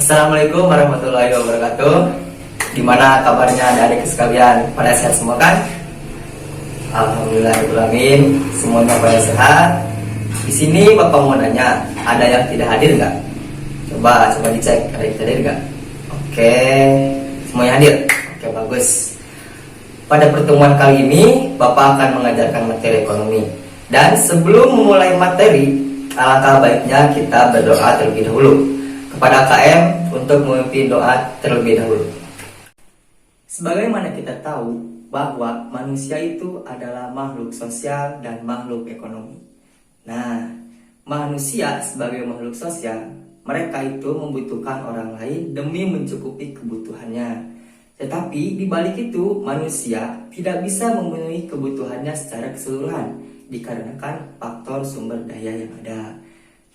Assalamualaikum warahmatullahi wabarakatuh. Gimana kabarnya adik-adik sekalian? Pada sehat semua kan? Alhamdulillahirobbilalamin, semuanya pada sehat. Di sini Bapak mau nanya, ada yang tidak hadir nggak? Coba dicek, ada yang tidak hadir nggak? Oke, semuanya hadir. Oke, bagus. Pada pertemuan kali ini, Bapak akan mengajarkan materi ekonomi. Dan sebelum memulai materi, alangkah baiknya kita berdoa terlebih dahulu kepada KM untuk memimpin doa terlebih dahulu. Sebagaimana kita tahu bahwa manusia itu adalah makhluk sosial dan makhluk ekonomi. Nah, manusia sebagai makhluk sosial, mereka itu membutuhkan orang lain demi mencukupi kebutuhannya. Tetapi di balik itu, manusia tidak bisa memenuhi kebutuhannya secara keseluruhan dikarenakan faktor sumber daya yang ada.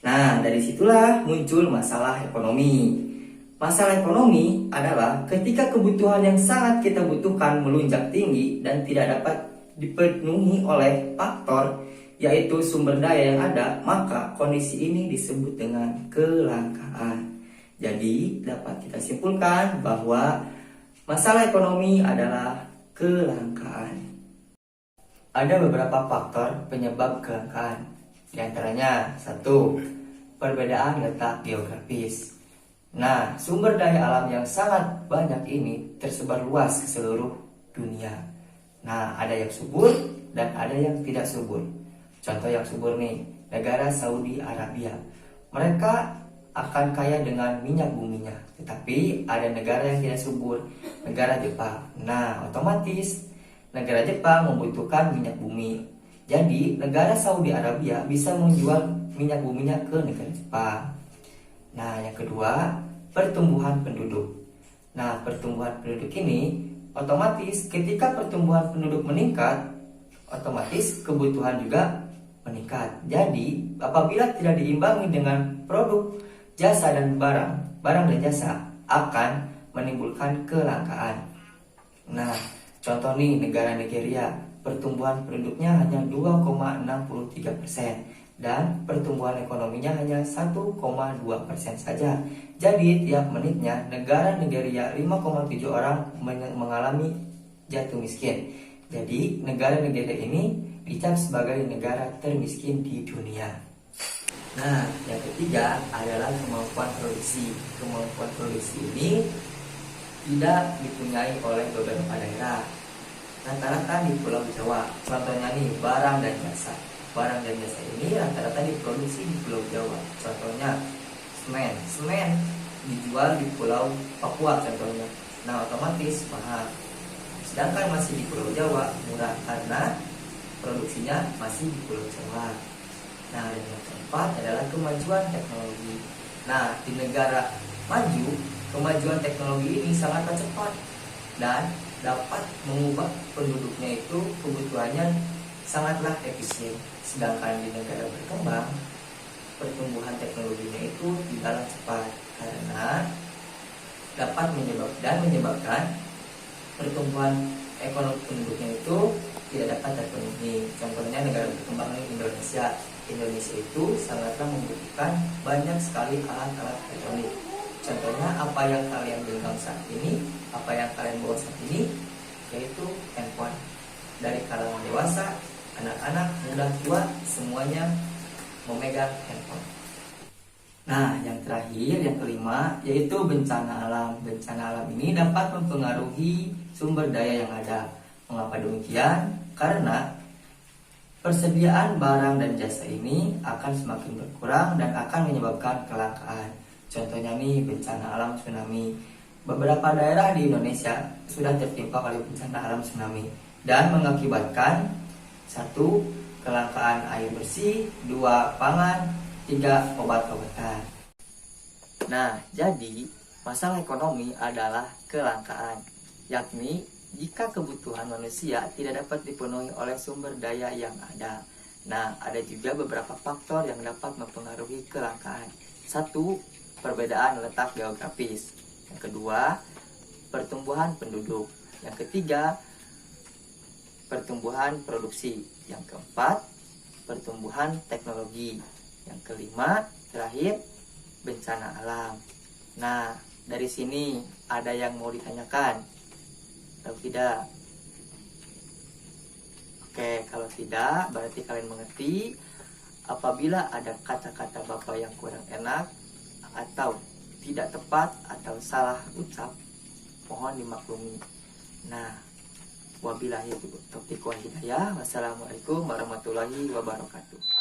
Nah, dari situlah muncul masalah ekonomi. Masalah ekonomi adalah ketika kebutuhan yang sangat kita butuhkan melonjak tinggi dan tidak dapat dipenuhi oleh faktor, yaitu sumber daya yang ada, maka kondisi ini disebut dengan kelangkaan. Jadi, dapat kita simpulkan bahwa masalah ekonomi adalah kelangkaan. Ada beberapa faktor penyebab kelangkaan. Di antaranya, 1. Perbedaan letak geografis. Nah, sumber daya alam yang sangat banyak ini tersebar luas ke seluruh dunia. Nah, ada yang subur dan ada yang tidak subur. Contoh yang subur nih, negara Saudi Arabia. Mereka akan kaya dengan minyak buminya. Tetapi ada negara yang tidak subur, negara Jepang. Nah, otomatis negara Jepang membutuhkan minyak bumi. Jadi, negara Saudi Arabia bisa menjual minyak buminya ke negara Jepang. Nah, yang kedua, pertumbuhan penduduk. Nah, pertumbuhan penduduk ini otomatis ketika pertumbuhan penduduk meningkat, otomatis kebutuhan juga meningkat. Jadi, apabila tidak diimbangi dengan produk, jasa dan barang dan jasa akan menimbulkan kelangkaan. Nah, contoh nih, negara Nigeria, pertumbuhan penduduknya hanya 2,63% dan pertumbuhan ekonominya hanya 1,2% saja. Jadi tiap menitnya negara Nigeria 5,7 orang mengalami jatuh miskin. Jadi negara Nigeria ini dicap sebagai negara termiskin di dunia. Nah, yang ketiga adalah kemampuan produksi. Kemampuan produksi ini tidak dipunyai oleh beberapa daerah. Rata-rata di Pulau Jawa. Contohnya nih, barang dan jasa. Barang dan jasa ini rata-rata diproduksi di Pulau Jawa. Contohnya semen. Semen dijual di Pulau Papua contohnya. Nah, otomatis mahal. Sedangkan masih di Pulau Jawa murah karena produksinya masih di Pulau Jawa. Nah, dan yang keempat adalah kemajuan teknologi. Nah, di negara maju, kemajuan teknologi ini sangatlah cepat dan dapat mengubah penduduknya itu kebutuhannya sangatlah efisien. Sedangkan di negara berkembang, pertumbuhan teknologinya itu tidaklah cepat karena dapat menyebabkan pertumbuhan ekonomi penduduknya itu tidak dapat terpenuhi. Contohnya negara berkembang Indonesia. Indonesia itu sangatlah membutuhkan banyak sekali alat-alat elektronik. Contohnya apa yang kalian genggam saat ini, apa yang kalian bawa saat ini, yaitu handphone. Dari kalangan dewasa, anak-anak, muda, tua, semuanya memegang handphone. Nah, yang terakhir, yang kelima, yaitu bencana alam. Bencana alam ini dapat mempengaruhi sumber daya yang ada. Mengapa demikian? Karena persediaan barang dan jasa ini akan semakin berkurang dan akan menyebabkan kelangkaan. Contohnya nih, bencana alam tsunami. Beberapa daerah di Indonesia sudah tertimpa oleh bencana alam tsunami dan mengakibatkan 1. kelangkaan air bersih, 2. pangan, 3. obat-obatan. Nah, jadi masalah ekonomi adalah kelangkaan, yakni jika kebutuhan manusia tidak dapat dipenuhi oleh sumber daya yang ada. Nah, ada juga beberapa faktor yang dapat mempengaruhi kelangkaan. 1. perbedaan letak geografis. Yang kedua, pertumbuhan penduduk. Yang ketiga, pertumbuhan produksi. Yang keempat, pertumbuhan teknologi. Yang kelima, terakhir, bencana alam. Nah, dari sini ada yang mau ditanyakan atau tidak? Oke, kalau tidak berarti kalian mengerti. Apabila ada kata-kata Bapak yang kurang enak atau tidak tepat atau salah ucap, mohon dimaklumi. Nah, wabillahi taufiq wal hidayah. Wassalamualaikum warahmatullahi wabarakatuh.